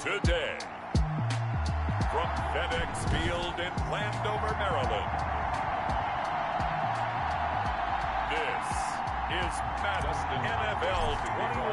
today. From FedEx Field in Landover, Maryland, this is Madden NFL 21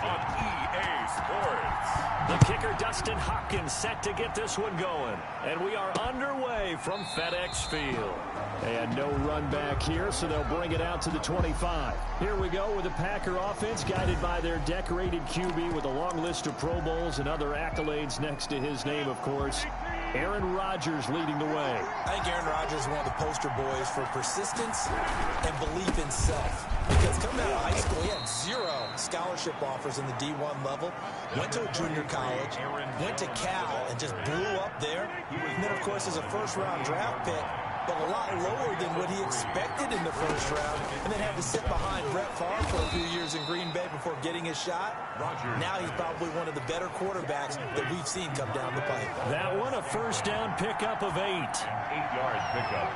on EA Sports. The kicker, Dustin Hopkins, set to get this one going. And we are underway from FedEx Field. They had no run back here, so they'll bring it out to the 25. Here we go with the Packer offense, guided by their decorated QB with a long list of Pro Bowls and other accolades next to his name, of course. Aaron Rodgers leading the way. I think Aaron Rodgers is one of the poster boys for persistence and belief in self. Because coming out of high school, he had 0 scholarship offers in the D1 level. Went to a junior college, went to Cal, and just blew up there. And then, of course, as a first-round draft pick, but a lot lower than what he expected in the first round, and then had to sit behind Brett Favre for a few years in Green Bay before getting his shot. Now he's probably one of the better quarterbacks that we've seen come down the pipe. That one, a first down pickup of 8. 8-yard pickup.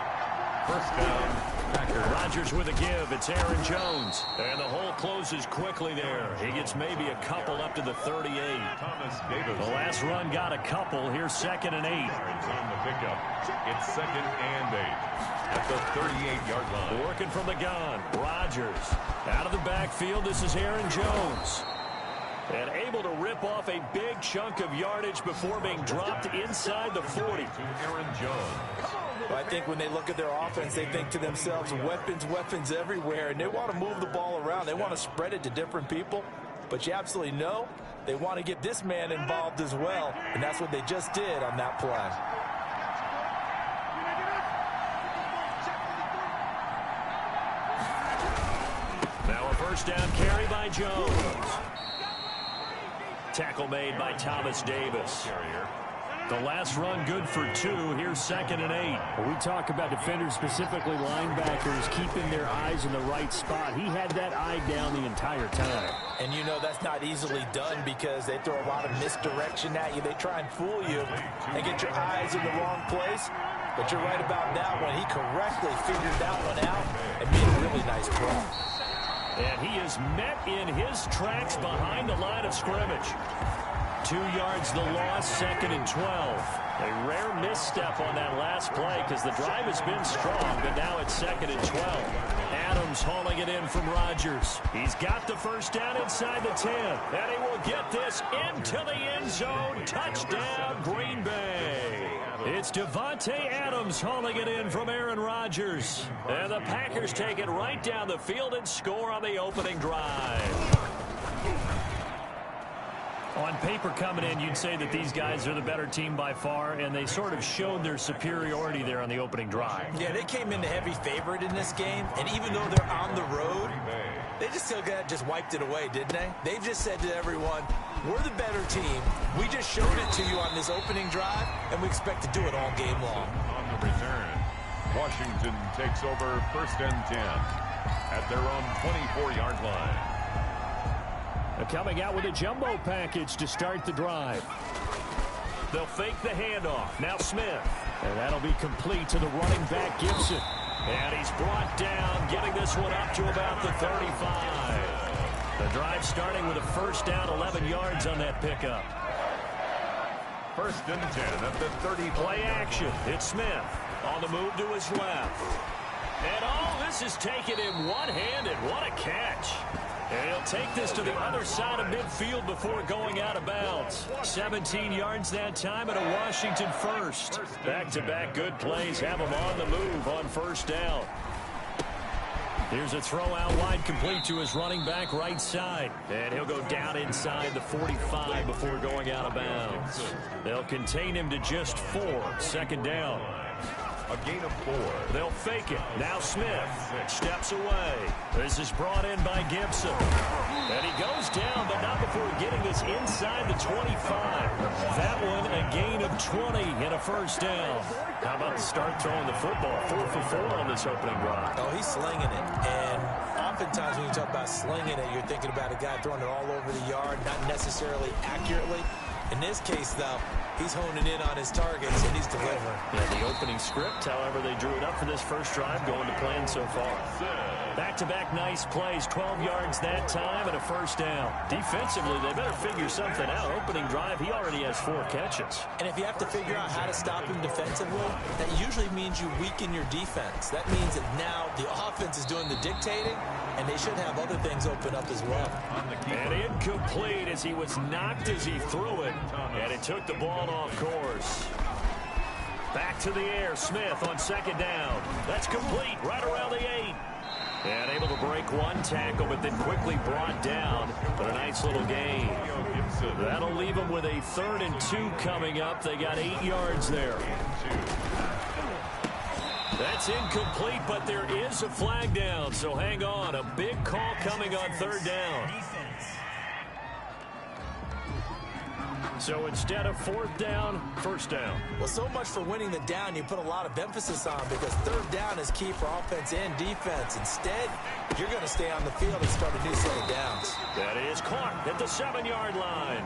First down, Packer. Rodgers with a give. It's Aaron Jones. And the hole closes quickly there. He gets maybe a couple up to the 38. Thomas Davis. The last run got a couple. Here's 2nd and 8. On the pickup. It's 2nd and 8 at the 38-yard line. Working from the gun. Rodgers out of the backfield. This is Aaron Jones. And able to rip off a big chunk of yardage before being dropped inside the 40. Aaron Jones. Well, I think when they look at their offense, they think to themselves, weapons everywhere, and they want to move the ball around. They want to spread it to different people, but you absolutely know they want to get this man involved as well, and that's what they just did on that play. Now a first down carry by Jones. Tackle made by Thomas Davis. The last run good for 2. Here's 2nd and 8. When we talk about defenders, specifically linebackers, keeping their eyes in the right spot. He had that eye down the entire time. And you know that's not easily done because they throw a lot of misdirection at you. They try and fool you and get your eyes in the wrong place. But you're right about that one. He correctly figured that one out and made a really nice play. And he is met in his tracks behind the line of scrimmage. 2 yards the loss, 2nd and 12. A rare misstep on that last play because the drive has been strong, but now it's 2nd and 12. Adams hauling it in from Rodgers. He's got the first down inside the 10, and he will get this into the end zone. Touchdown, Green Bay. It's Devontae Adams hauling it in from Aaron Rodgers. And the Packers take it right down the field and score on the opening drive. On paper coming in, you'd say that these guys are the better team by far, and they sort of showed their superiority there on the opening drive. Yeah, they came in the heavy favorite in this game, and even though they're on the road, they just wiped it away, didn't they? They've just said to everyone, we're the better team. We just showed it to you on this opening drive, and we expect to do it all game long. On the return, Washington takes over 1st and 10 at their own 24-yard line. Coming out with a jumbo package to start the drive. They'll fake the handoff. Now Smith. And that'll be complete to the running back, Gibson. And he's brought down, getting this one up to about the 35. The drive starting with a first down, 11 yards on that pickup. 1st and 10 at the 30. Play action. It's Smith on the move to his left. And all this is taken in one-handed. What a catch. And he'll take this to the other side of midfield before going out of bounds. 17 yards that time and a Washington first. Back-to-back good plays have him on the move on first down. Here's a throw out wide complete to his running back right side. And he'll go down inside the 45 before going out of bounds. They'll contain him to just 4. 2nd down. A gain of 4. They'll fake it. Now Smith steps away. This is brought in by Gibson. And he goes down, but not before getting this inside the 25. That one a gain of 20 and a first down. How about the start throwing the football? 4 for 4 on this opening drive. Oh, he's slinging it. And oftentimes when you talk about slinging it, you're thinking about a guy throwing it all over the yard, not necessarily accurately. In this case, though, he's honing in on his targets, and he's delivering. Yeah, the opening script, however, they drew it up for this first drive, going to plan so far. Back-to-back nice plays, 12 yards that time and a first down. Defensively, they better figure something out. Opening drive, he already has 4 catches. And if you have to figure out how to stop him defensively, that usually means you weaken your defense. That means that now the offense is doing the dictating, and they should have other things open up as well. And incomplete as he was knocked as he threw it, and it took the ball off course. Back to the air, Smith on second down. That's complete, right around the 8. And able to break one tackle, but then quickly brought down. But a nice little gain. That'll leave them with a 3rd and 2 coming up. They got 8 yards there. That's incomplete, but there is a flag down. So hang on. A big call coming on 3rd down. So instead of 4th down, 1st down. Well, so much for winning the down you put a lot of emphasis on, because 3rd down is key for offense and defense. Instead, you're going to stay on the field and start a new set of downs. That is caught at the 7-yard line.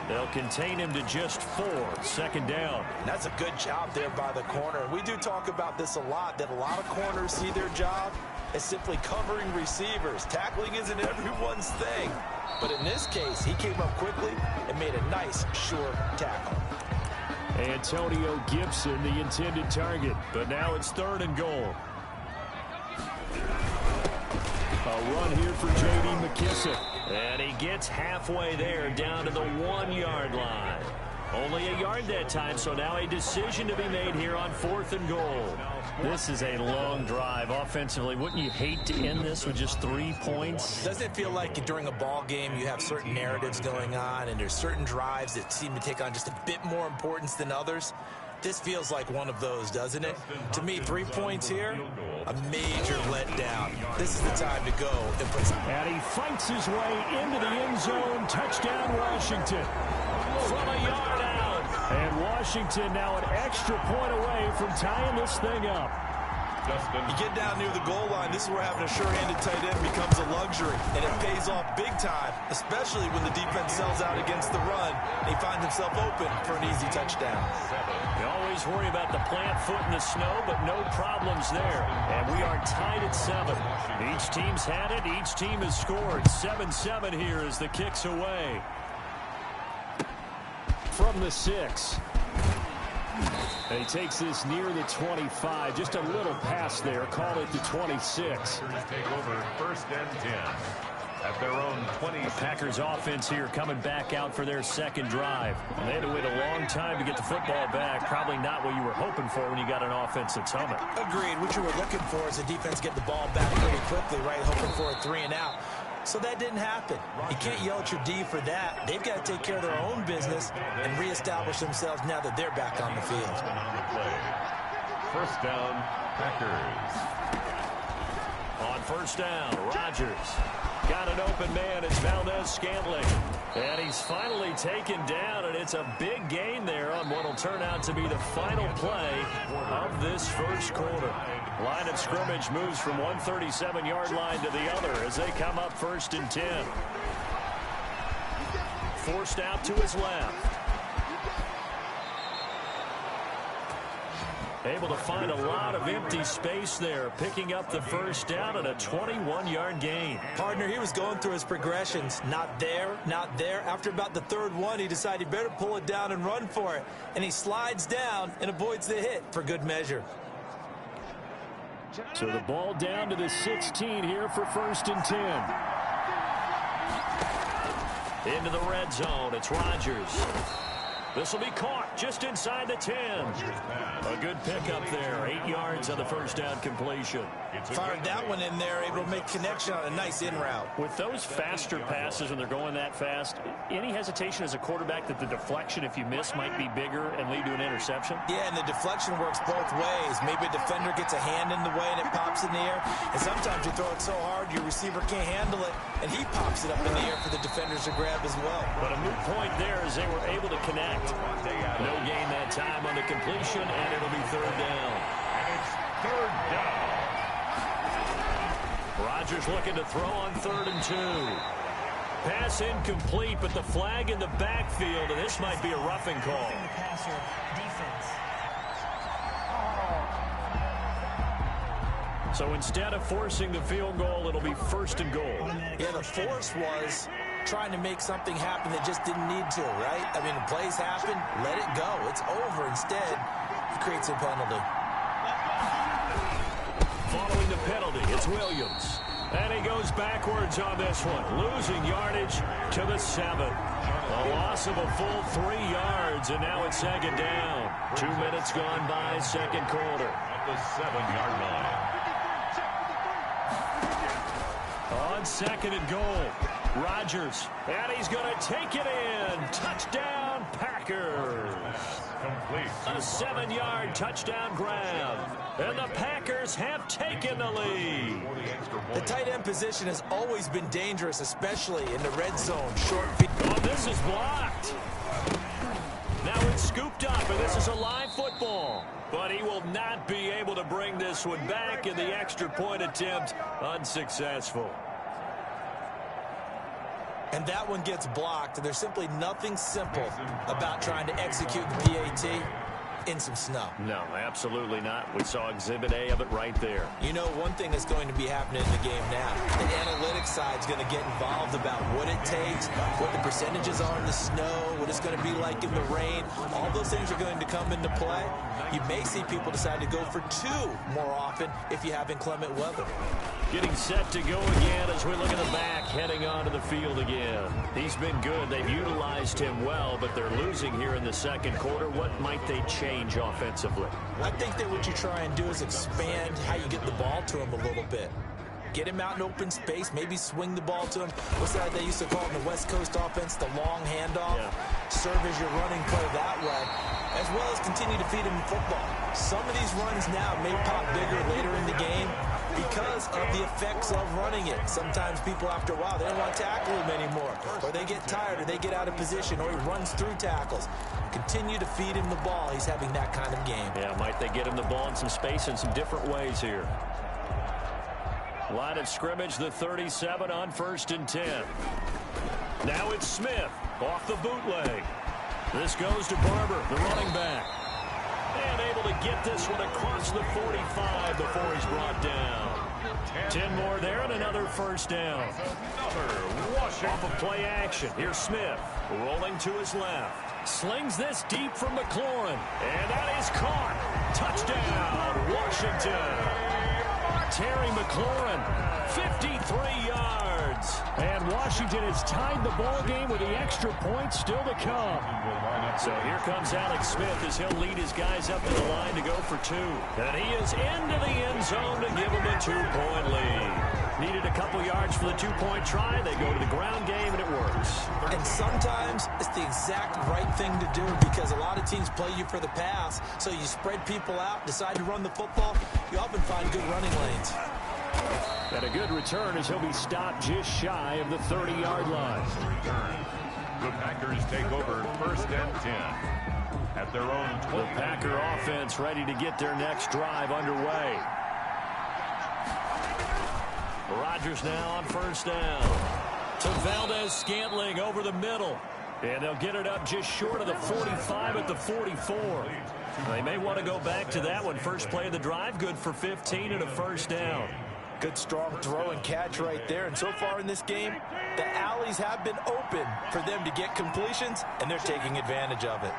They'll contain him to just 4. 2nd down. And that's a good job there by the corner. We do talk about this a lot, that a lot of corners see their job as simply covering receivers. Tackling isn't everyone's thing. But in this case, he came up quickly and made a nice, sure tackle. Antonio Gibson, the intended target. But now it's 3rd and goal. A run here for J.D. McKissick. And he gets halfway there, down to the 1-yard line. Only a yard that time, so now a decision to be made here on 4th and goal. This is a long drive offensively. Wouldn't you hate to end this with just 3 points? Doesn't it feel like during a ball game you have certain narratives going on, and there's certain drives that seem to take on just a bit more importance than others? This feels like one of those, doesn't it? To me, 3 points here, a major letdown. This is the time to go and put some... And he fights his way into the end zone. Touchdown, Washington. From a yard out. And Washington now an extra point away from tying this thing up. You get down near the goal line, this is where having a sure-handed tight end becomes a luxury, and it pays off big time, especially when the defense sells out against the run, and he finds himself open for an easy touchdown. You always worry about the plant foot in the snow, but no problems there. And we are tied at 7. Each team's had it. Each team has scored. 7-7 here as the kick's away. From the 6. And he takes this near the 25. Just a little pass there. Call it the 26. Take over 1st and 10 at their own 20. The Packers offense here coming back out for their 2nd drive. And they had to wait a long time to get the football back. Probably not what you were hoping for when you got an offense that's humming. Agreed. What you were looking for is the defense get the ball back pretty quickly, right? Hoping for a 3 and out. So that didn't happen. You can't yell at your D for that. They've got to take care of their own business and reestablish themselves now that they're back on the field. 1st down, Packers. On 1st down, Rodgers got an open man. It's Valdez-Scantling. And he's finally taken down, and it's a big gain there on what will turn out to be the final play of this 1st quarter. Line of scrimmage moves from 137-yard line to the other as they come up 1st and 10. Forced out to his left. Able to find a lot of empty space there, picking up the 1st down and a 21-yard gain. Partner, he was going through his progressions. Not there, not there. After about the 3rd one, he decided he better pull it down and run for it. And he slides down and avoids the hit for good measure. So the ball down to the 16 here for 1st and 10. Into the red zone, it's Rodgers. This will be caught just inside the 10. A good pickup there. 8 yards on the 1st down completion. Fired that one in there, able to make connection on a nice in route. With those faster passes when they're going that fast, any hesitation as a quarterback that the deflection, if you miss, might be bigger and lead to an interception? Yeah, and the deflection works both ways. Maybe a defender gets a hand in the way and it pops in the air. And sometimes you throw it so hard your receiver can't handle it, and he pops it up in the air for the defenders to grab as well. But a moot point there as they were able to connect. No gain that time on the completion, and it'll be 3rd down. And it's 3rd down. Rodgers looking to throw on 3rd and 2. Pass incomplete, but the flag in the backfield, and this might be a roughing call. So instead of forcing the field goal, it'll be 1st and goal. Yeah, the force was trying to make something happen that just didn't need to, right? I mean, the plays happen, let it go. It's over. Instead, he creates a penalty. Following the penalty, it's Williams. And he goes backwards on this one, losing yardage to the 7. A loss of a full 3 yards, and now it's 2nd down. 2 minutes gone by, 2nd quarter. At the 7-yard line. On 2nd and goal, Rodgers, and he's going to take it in. Touchdown, Packers. Complete. A 7-yard touchdown grab. And the Packers have taken the lead. The tight end position has always been dangerous, especially in the red zone. Short. Oh, this is blocked. Now it's scooped up, and this is a live football. But he will not be able to bring this one back, in the extra point attempt unsuccessful. And that one gets blocked. There's simply nothing simple about trying to execute the PAT in some snow. No, absolutely not. We saw Exhibit A of it right there. You know, one thing that's going to be happening in the game now, the analytics side's going to get involved about what it takes, what the percentages are in the snow, what it's going to be like in the rain. All those things are going to come into play. You may see people decide to go for 2 more often if you have inclement weather. Getting set to go again as we look at the back, heading onto the field again. He's been good. They've utilized him well, but they're losing here in the 2nd quarter. What might they change offensively? I think that what you try and do is expand how you get the ball to him a little bit. Get him out in open space, maybe swing the ball to him. What's that they used to call in the West Coast offense, the long handoff? Yeah. Serve as your running play that way, as well as continue to feed him football. Some of these runs now may pop bigger later in the game because of the effects of running it. Sometimes people, after a while, they don't want to tackle him anymore, or they get tired, or they get out of position, or he runs through tackles. Continue to feed him the ball. He's having that kind of game. Yeah, might they get him the ball in some space in some different ways here. Line of scrimmage, the 37 on 1st and 10. Now it's Smith off the bootleg. This goes to Barber, the running back. And able to get this one across the 45 before he's brought down. 10 more there and another 1st down. Off of play action. Here's Smith rolling to his left. Slings this deep from McLaurin. And that is caught. Touchdown, Washington. Terry McLaurin, 53 yards. And Washington has tied the ball game with the extra point still to come. So here comes Alex Smith as he'll lead his guys up to the line to go for 2. And he is into the end zone to give him a 2-point lead. Needed a couple yards for the 2-point try. They go to the ground game, and it works. And sometimes it's the exact right thing to do because a lot of teams play you for the pass. So you spread people out, decide to run the football. You often find good running lanes. And a good return as he'll be stopped just shy of the 30-yard line. The Packers take over 1st and 10 at their own 20. The Packer offense ready to get their next drive underway. Rodgers now on 1st down. To Valdez-Scantling over the middle. And they'll get it up just short of the 45 at the 44. They may want to go back to that one. First play of the drive, good for 15 and a 1st down. Good strong throw and catch right there. And so far in this game, the alleys have been open for them to get completions, and they're taking advantage of it.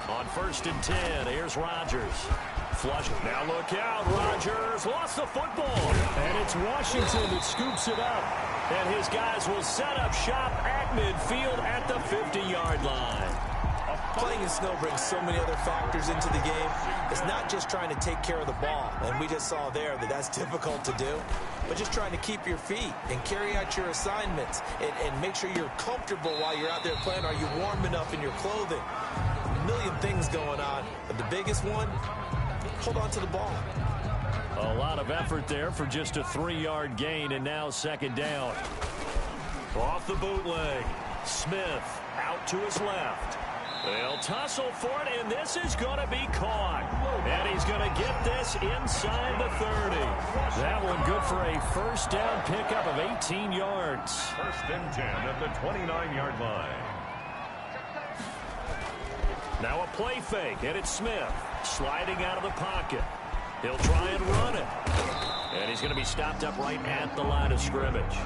On 1st and 10, here's Rodgers. Flush. Now look out. Rodgers lost the football. And it's Washington that scoops it up. And his guys will set up shop at midfield at the 50-yard line. Playing in snow brings so many other factors into the game. It's not just trying to take care of the ball, and we just saw there that that's difficult to do, but just trying to keep your feet and carry out your assignments and make sure you're comfortable while you're out there playing. Are you warm enough in your clothing? A million things going on, but the biggest one, hold on to the ball. A lot of effort there for just a 3-yard gain, and now 2nd down. Off the bootleg. Smith out to his left. They'll tussle for it, and this is going to be caught. And he's going to get this inside the 30. That one good for a 1st down pickup of 18 yards. 1st and 10 at the 29-yard line. Now a play fake, and it's Smith. Sliding out of the pocket. He'll try and run it. And he's going to be stopped up right at the line of scrimmage.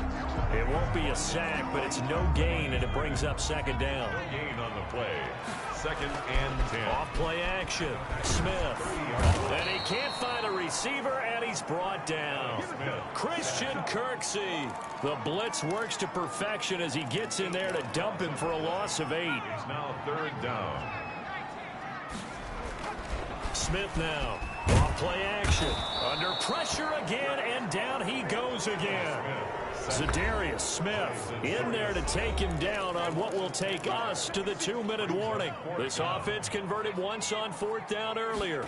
It won't be a sack, but it's no gain, and it brings up second down. No gain on the play. 2nd and 10. Off play action. Smith. And he can't find a receiver, and he's brought down. Christian Kirksey. The blitz works to perfection as he gets in there to dump him for a loss of 8. It's now 3rd down. Smith now. Off play action. Under pressure again, and down he goes again. Za'Darius Smith in there to take him down on what will take us to the 2-minute warning. This offense converted once on 4th down earlier.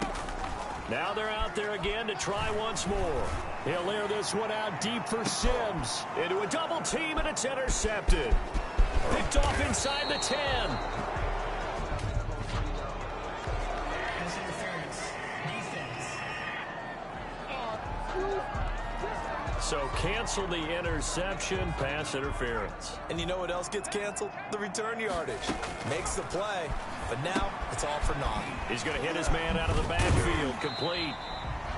Now they're out there again to try once more. He'll air this one out deep for Sims. Into a double team, and it's intercepted. Picked off inside the 10. So cancel the interception, pass interference. And you know what else gets canceled? The return yardage. Makes the play, but now it's all for naught. He's going to hit his man out of the backfield, complete.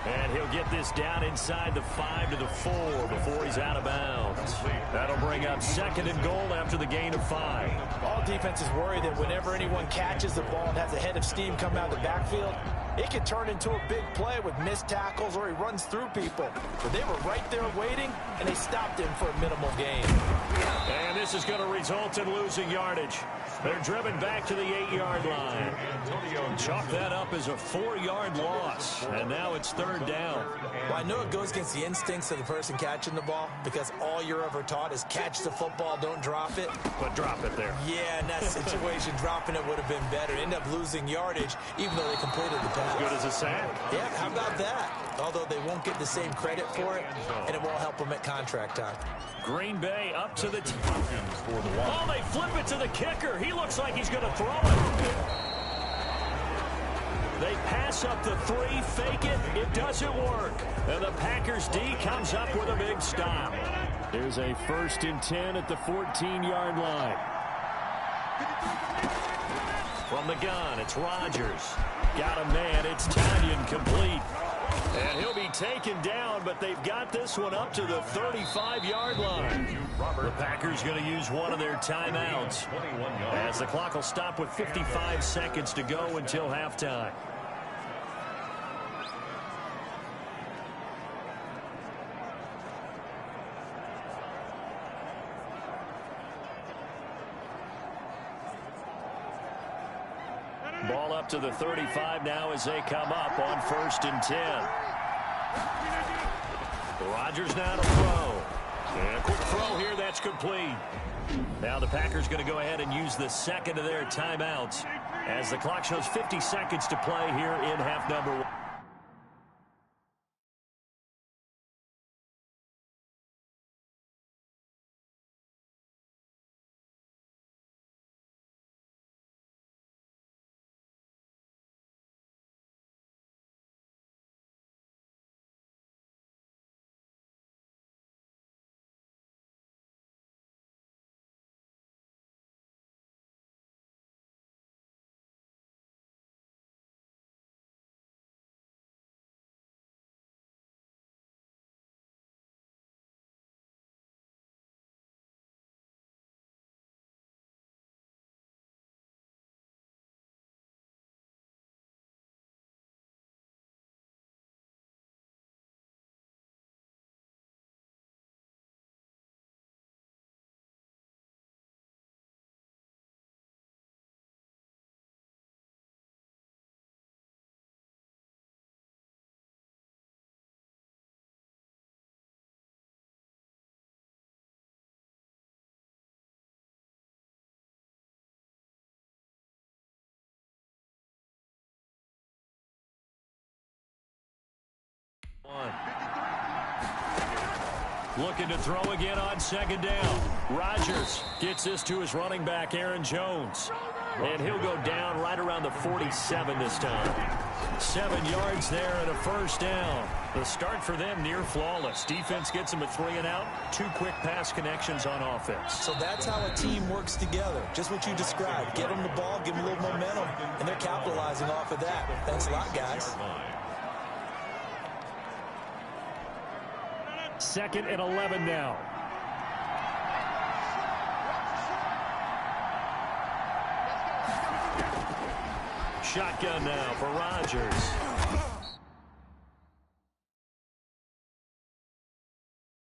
And he'll get this down inside the 5 to the 4 before he's out of bounds. That'll bring up 2nd and goal after the gain of 5. All defenses worry that whenever anyone catches the ball and has a head of steam come out of the backfield, it can turn into a big play with missed tackles or he runs through people. But they were right there waiting, and they stopped him for a minimal gain. And this is going to result in losing yardage. They're driven back to the 8-yard line. Chalk that up as a 4-yard loss. And now it's 3rd down. Well, I know it goes against the instincts of the person catching the ball because all you're ever taught is catch the football, don't drop it. But drop it there. Yeah, in that situation, dropping it would have been better. End up losing yardage, even though they completed the pass. As good as a sack. Yeah, how about that? Although they won't get the same credit for it, and it won't help them at contract time. Green Bay up to the Oh, they flip it to the kicker. He looks like he's going to throw it. They pass up the 3, fake it. It doesn't work. And the Packers D comes up with a big stop. There's a 1st and 10 at the 14-yard line. From the gun, it's Rodgers. Got a man. It's Tanyan, complete. And he'll be taken down, but they've got this one up to the 35-yard line. The Packers going to use one of their timeouts as the clock will stop with 55 seconds to go until halftime. Ball up to the 35 now as they come up on 1st and 10. Rodgers now to throw. And a quick throw here, that's complete. Now the Packers going to go ahead and use the 2nd of their timeouts as the clock shows 50 seconds to play here in half number 1. Looking to throw again on 2nd down. Rodgers gets this to his running back, Aaron Jones. And he'll go down right around the 47 this time. 7 yards there and a first down. The start for them near flawless. Defense gets them a 3 and out. 2 quick pass connections on offense. So that's how a team works together. Just what you described. Give them the ball, give them a little momentum, and they're capitalizing off of that. Thanks a lot, guys. 2nd and 11 now. Shotgun now for Rodgers.